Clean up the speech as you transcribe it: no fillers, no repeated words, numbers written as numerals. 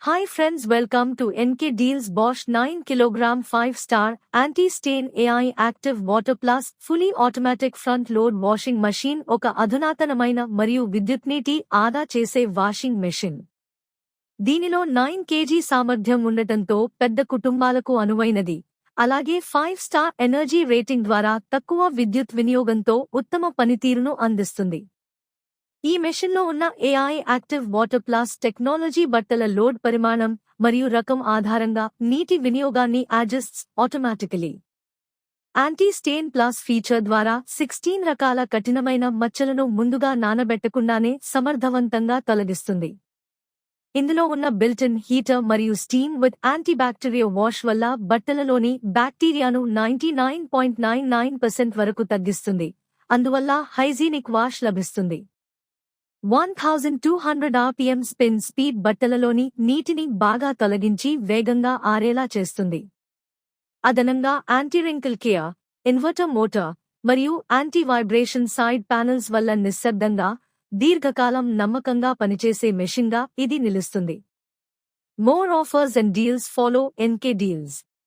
Hi friends, welcome to NK Deals Bosch 9 kg 5-star anti-stain AI active water plus fully automatic front load washing machine ఒక అధునాతనమైన మరియు విద్యుత్నీటి ఆదా చేసే washing machine. దీనిలో 9 kg సామర్థ్యం ఉండటంతో పెద్ద కుటుంబాలకు అనువైనది. అలాగే 5-స్టార్ ఎనర్జీ రేటింగ్ ద్వారా తక్కువ విద్యుత్ వినియోగంతో ఉత్తమ పనితీరును అందిస్తుంది. ఈ మెషిన్లో ఉన్న AI active water plus technology బట్టల లోడ్ పరిమాణం మరియు రకం ఆధారంగా నీటి వినియోగాన్ని adjusts automatically. Anti stain plus feature ద్వారా 16 రకాల కఠినమైన మచ్చలను ముందుగా నానబెట్టకుండానే సమర్థవంతంగా తొలగిస్తుంది. ఇందులో ఉన్న బిల్ట్-ఇన్ హీటర్ మరియు స్టీమ్ విత్ యాంటీబ్యాక్టీరియా వాష్ వల్ల బట్టలలోని బ్యాక్టీరియాను 99.99% వరకు తగ్గిస్తుంది. అందువల్ల హైజీనిక్ వాష్ లభిస్తుంది. 1200 RPM స్పిన్ స్పీడ్ బట్టలలోని నీటిని బాగా తొలగించి వేగంగా ఆరేలా చేస్తుంది. అదనంగా anti wrinkle care, inverter motor మరియు యాంటీ వైబ్రేషన్ సైడ్ ప్యానెల్స్ వల్ల నిశ్శబ్దంగా, దీర్ఘకాలం నమ్మకంగా పనిచేసే మెషిన్గా ఇది నిలుస్తుంది. More offers and deals follow NK Deals.